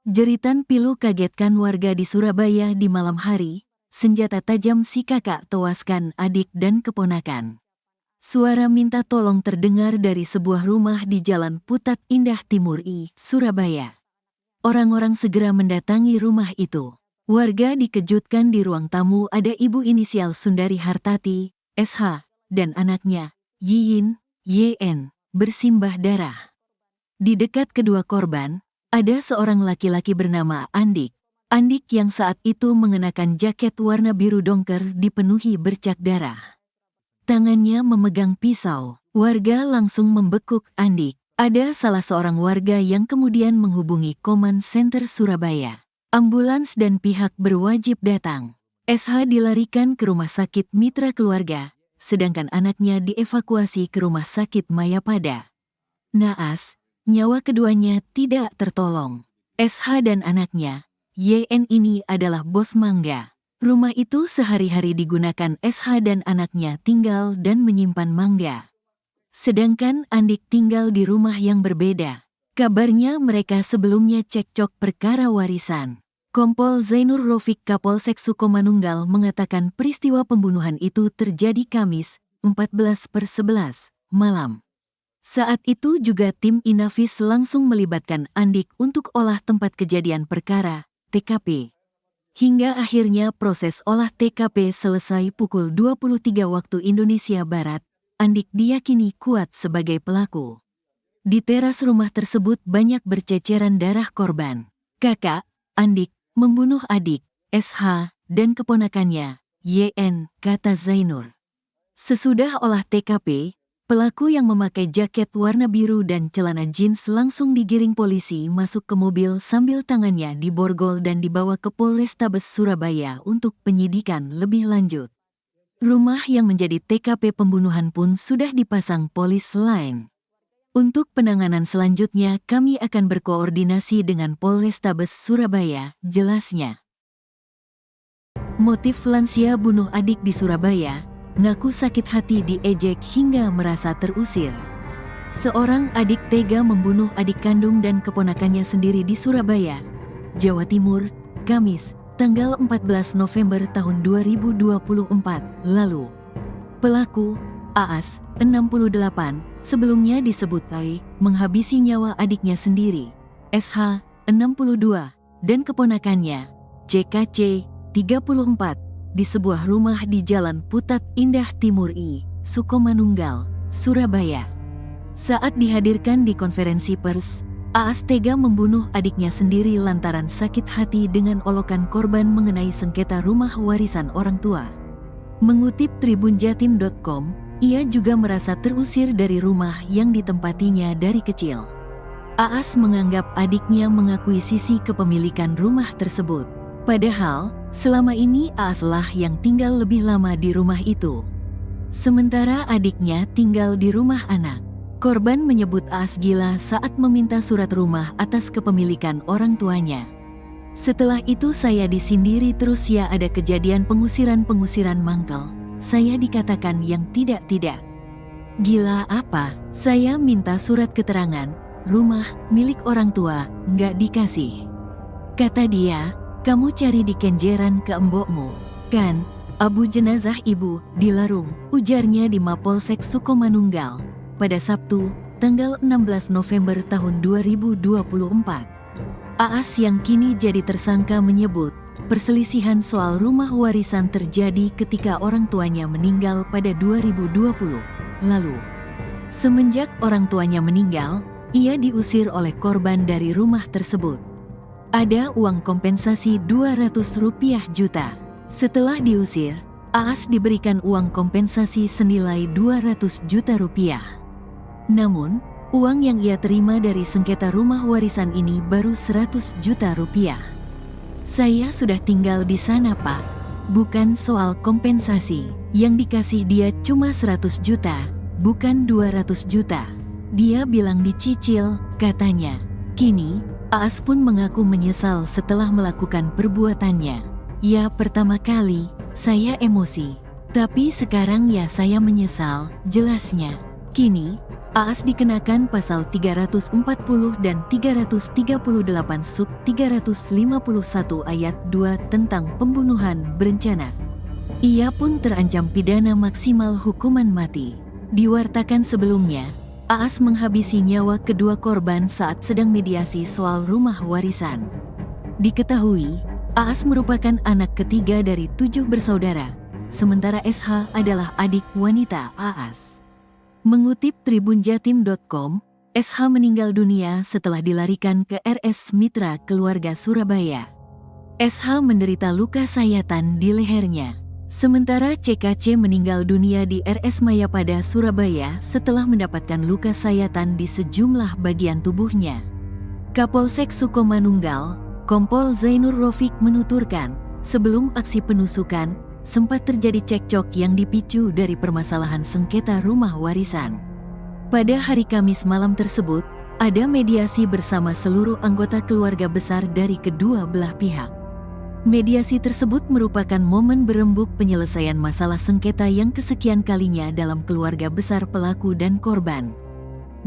Jeritan pilu kagetkan warga di Surabaya di malam hari. Senjata tajam si kakak tewaskan adik dan keponakan. Suara minta tolong terdengar dari sebuah rumah di Jalan Putat Indah Timur I, Surabaya. Orang-orang segera mendatangi rumah itu. Warga dikejutkan di ruang tamu ada ibu inisial Sundari Hartati, SH, dan anaknya, Yiyin, YN, bersimbah darah. Di dekat kedua korban, ada seorang laki-laki bernama Andik. Andik yang saat itu mengenakan jaket warna biru dongker dipenuhi bercak darah. Tangannya memegang pisau. Warga langsung membekuk Andik. Ada salah seorang warga yang kemudian menghubungi Command Center Surabaya. Ambulans dan pihak berwajib datang. SH dilarikan ke rumah sakit Mitra Keluarga, sedangkan anaknya dievakuasi ke rumah sakit Mayapada. Naas, nyawa keduanya tidak tertolong. SH dan anaknya, YN ini adalah bos mangga. Rumah itu sehari-hari digunakan SH dan anaknya tinggal dan menyimpan mangga. Sedangkan Andik tinggal di rumah yang berbeda. Kabarnya mereka sebelumnya cekcok perkara warisan. Kompol Zainur Rofik Kapolsek Sukomanunggal mengatakan peristiwa pembunuhan itu terjadi Kamis, 14/11, malam. Saat itu juga tim Inafis langsung melibatkan Andik untuk olah tempat kejadian perkara, TKP. Hingga akhirnya proses olah TKP selesai pukul 23 waktu Indonesia Barat, Andik diyakini kuat sebagai pelaku. Di teras rumah tersebut banyak berceceran darah korban. Kakak, Andik, membunuh adik, SH, dan keponakannya, YN, kata Zainur. Sesudah olah TKP, pelaku yang memakai jaket warna biru dan celana jeans langsung digiring polisi masuk ke mobil sambil tangannya diborgol dan dibawa ke Polrestabes Surabaya untuk penyidikan lebih lanjut. Rumah yang menjadi TKP pembunuhan pun sudah dipasang polis lain. Untuk penanganan selanjutnya kami akan berkoordinasi dengan Polrestabes Surabaya, jelasnya. Motif lansia bunuh adik di Surabaya, ngaku sakit hati diejek hingga merasa terusir. Seorang adik tega membunuh adik kandung dan keponakannya sendiri di Surabaya, Jawa Timur, Kamis, tanggal 14 November tahun 2024 lalu. Pelaku, AAS, 68, sebelumnya disebut AI, menghabisi nyawa adiknya sendiri, SH, 62, dan keponakannya, CKC, 34, di sebuah rumah di Jalan Putat Indah Timur I, Sukomanunggal, Surabaya. Saat dihadirkan di konferensi pers, AAS tega membunuh adiknya sendiri lantaran sakit hati dengan olokan korban mengenai sengketa rumah warisan orang tua. Mengutip tribunjatim.com, ia juga merasa terusir dari rumah yang ditempatinya dari kecil. AAS menganggap adiknya mengakuisisi kepemilikan rumah tersebut. Padahal, selama ini AAS lah yang tinggal lebih lama di rumah itu. Sementara adiknya tinggal di rumah anak. Korban menyebut AAS gila saat meminta surat rumah atas kepemilikan orang tuanya. Setelah itu saya disindiri terus ya ada kejadian pengusiran mangkel. Saya dikatakan yang tidak-tidak. Gila apa? Saya minta surat keterangan, rumah, milik orang tua, nggak dikasih. Kata dia, kamu cari di kenjeran ke embokmu, kan? Abu jenazah ibu, di Larung, ujarnya di Mapolsek Sukomanunggal. Pada Sabtu, tanggal 16 November tahun 2024. AAS yang kini jadi tersangka menyebut, perselisihan soal rumah warisan terjadi ketika orang tuanya meninggal pada 2020 lalu. Semenjak orang tuanya meninggal, ia diusir oleh korban dari rumah tersebut. Ada uang kompensasi Rp200 juta. Setelah diusir, AAS diberikan uang kompensasi senilai Rp200 juta. Namun, uang yang ia terima dari sengketa rumah warisan ini baru Rp100 juta. Saya sudah tinggal di sana, Pak. Bukan soal kompensasi. Yang dikasih dia cuma 100 juta, bukan 200 juta. Dia bilang dicicil, katanya. Kini, AAS pun mengaku menyesal setelah melakukan perbuatannya. Ya pertama kali, saya emosi. Tapi sekarang ya saya menyesal, jelasnya. Kini, Aas dikenakan pasal 340 dan 338 sub 351 ayat 2 tentang pembunuhan berencana. Ia pun terancam pidana maksimal hukuman mati. Diwartakan sebelumnya, Aas menghabisi nyawa kedua korban saat sedang mediasi soal rumah warisan. Diketahui, Aas merupakan anak ketiga dari 7 bersaudara, sementara SH adalah adik wanita Aas. Mengutip tribunjatim.com, SH meninggal dunia setelah dilarikan ke RS Mitra Keluarga Surabaya. SH menderita luka sayatan di lehernya. Sementara CKC meninggal dunia di RS Mayapada Surabaya setelah mendapatkan luka sayatan di sejumlah bagian tubuhnya. Kapolsek Sukomanunggal, Kompol Zainur Rofiq menuturkan, sebelum aksi penusukan, sempat terjadi cekcok yang dipicu dari permasalahan sengketa rumah warisan. Pada hari Kamis malam tersebut, ada mediasi bersama seluruh anggota keluarga besar dari kedua belah pihak. Mediasi tersebut merupakan momen berembuk penyelesaian masalah sengketa yang kesekian kalinya dalam keluarga besar pelaku dan korban.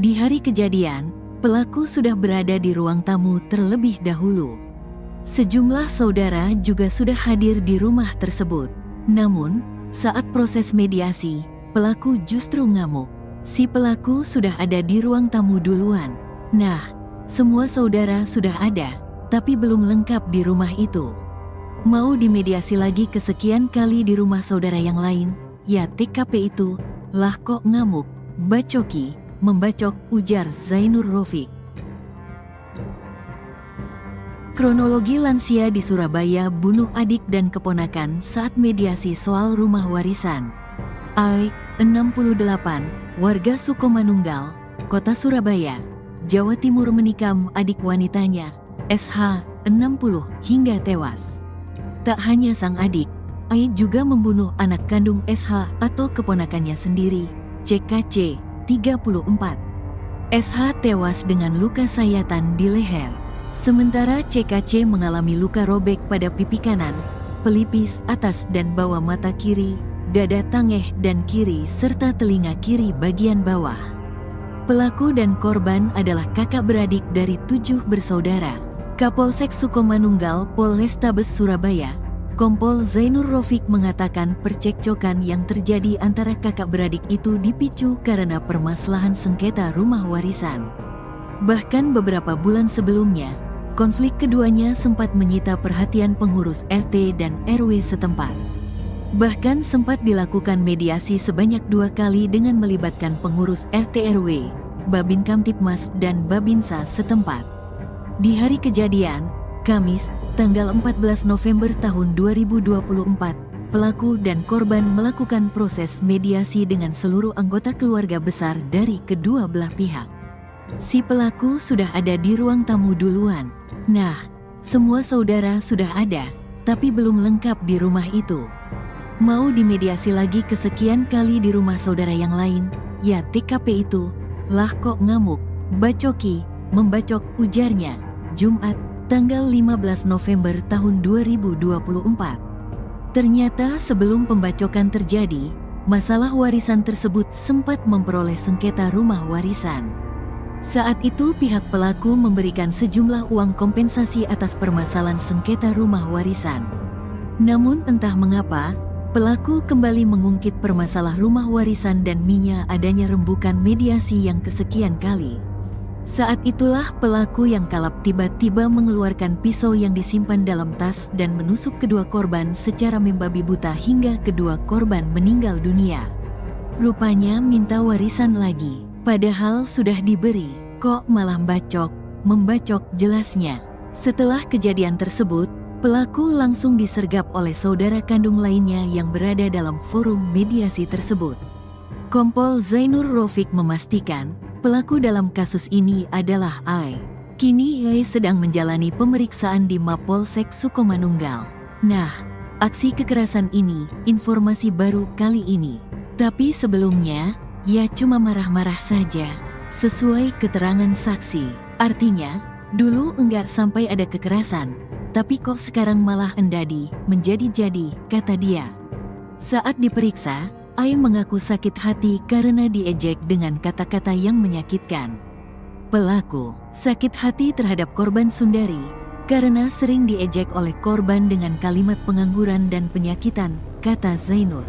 Di hari kejadian, pelaku sudah berada di ruang tamu terlebih dahulu. Sejumlah saudara juga sudah hadir di rumah tersebut. Namun, saat proses mediasi, pelaku justru ngamuk. Si pelaku sudah ada di ruang tamu duluan. Nah, semua saudara sudah ada, tapi belum lengkap di rumah itu. Mau dimediasi lagi kesekian kali di rumah saudara yang lain, ya TKP itu, lah kok ngamuk, bacoki, membacok, ujar Zainur Rofiq. Kronologi lansia di Surabaya bunuh adik dan keponakan saat mediasi soal rumah warisan. AI, 68, warga Sukomanunggal, Kota Surabaya, Jawa Timur menikam adik wanitanya, SH, 60, hingga tewas. Tak hanya sang adik, AI juga membunuh anak kandung SH atau keponakannya sendiri, CKC, 34. SH tewas dengan luka sayatan di leher. Sementara CKC mengalami luka robek pada pipi kanan, pelipis atas dan bawah mata kiri, dada tengah dan kiri serta telinga kiri bagian bawah. Pelaku dan korban adalah kakak beradik dari 7 bersaudara. Kapolsek Sukomanunggal Polrestabes Surabaya, Kompol Zainur Rofiq mengatakan percekcokan yang terjadi antara kakak beradik itu dipicu karena permasalahan sengketa rumah warisan. Bahkan beberapa bulan sebelumnya, konflik keduanya sempat menyita perhatian pengurus RT dan RW setempat. Bahkan sempat dilakukan mediasi sebanyak 2 kali dengan melibatkan pengurus RT RW, Babin Kamtipmas dan Babinsa setempat. Di hari kejadian, Kamis, tanggal 14 November tahun 2024, pelaku dan korban melakukan proses mediasi dengan seluruh anggota keluarga besar dari kedua belah pihak. Si pelaku sudah ada di ruang tamu duluan. Nah, semua saudara sudah ada, tapi belum lengkap di rumah itu. Mau dimediasi lagi kesekian kali di rumah saudara yang lain, ya TKP itu, lah kok ngamuk, bacoki, membacok, ujarnya, Jumat, tanggal 15 November tahun 2024. Ternyata sebelum pembacokan terjadi, masalah warisan tersebut sempat memperoleh sengketa rumah warisan. Saat itu pihak pelaku memberikan sejumlah uang kompensasi atas permasalahan sengketa rumah warisan. Namun entah mengapa, pelaku kembali mengungkit permasalah rumah warisan dan minyak adanya rembukan mediasi yang kesekian kali. Saat itulah pelaku yang kalap tiba-tiba mengeluarkan pisau yang disimpan dalam tas dan menusuk kedua korban secara membabi buta hingga kedua korban meninggal dunia. Rupanya minta warisan lagi. Padahal sudah diberi, kok malah membacok jelasnya. Setelah kejadian tersebut, pelaku langsung disergap oleh saudara kandung lainnya yang berada dalam forum mediasi tersebut. Kompol Zainur Rofiq memastikan, pelaku dalam kasus ini adalah AI. Kini AI sedang menjalani pemeriksaan di Mapolsek Sukomanunggal. Nah, aksi kekerasan ini, informasi baru kali ini. Tapi sebelumnya, ya cuma marah-marah saja, sesuai keterangan saksi. Artinya, dulu enggak sampai ada kekerasan, tapi kok sekarang malah endadi, menjadi-jadi, kata dia. Saat diperiksa, Ai mengaku sakit hati karena diejek dengan kata-kata yang menyakitkan. Pelaku sakit hati terhadap korban Sundari karena sering diejek oleh korban dengan kalimat pengangguran dan penyakitan, kata Zainur.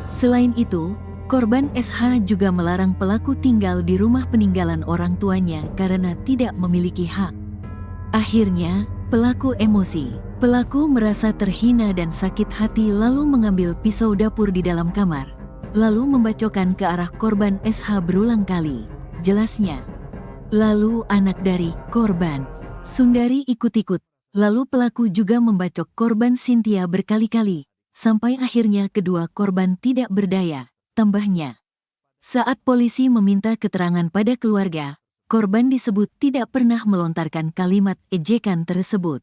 Selain itu, korban SH juga melarang pelaku tinggal di rumah peninggalan orang tuanya karena tidak memiliki hak. Akhirnya, pelaku emosi. Pelaku merasa terhina dan sakit hati lalu mengambil pisau dapur di dalam kamar, lalu membacokkan ke arah korban SH berulang kali. Jelasnya. Lalu anak dari korban Sundari ikut-ikut. Lalu pelaku juga membacok korban Cynthia berkali-kali, sampai akhirnya kedua korban tidak berdaya. Tambahnya, saat polisi meminta keterangan pada keluarga, korban disebut tidak pernah melontarkan kalimat ejekan tersebut.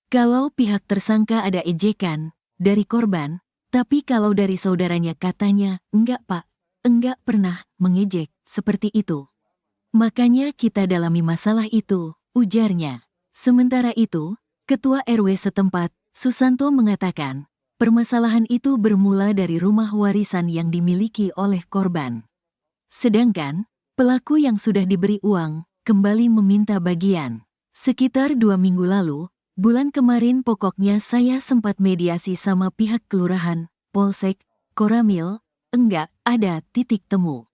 Kalau pihak tersangka ada ejekan dari korban, tapi kalau dari saudaranya katanya, enggak pak, enggak pernah mengejek seperti itu. Makanya kita dalami masalah itu, ujarnya. Sementara itu, Ketua RW setempat, Susanto mengatakan, permasalahan itu bermula dari rumah warisan yang dimiliki oleh korban. Sedangkan, pelaku yang sudah diberi uang, kembali meminta bagian. Sekitar 2 minggu lalu, bulan kemarin pokoknya saya sempat mediasi sama pihak kelurahan, polsek, Koramil, enggak ada titik temu.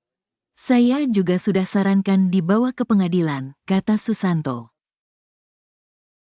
Saya juga sudah sarankan dibawa ke pengadilan, kata Susanto.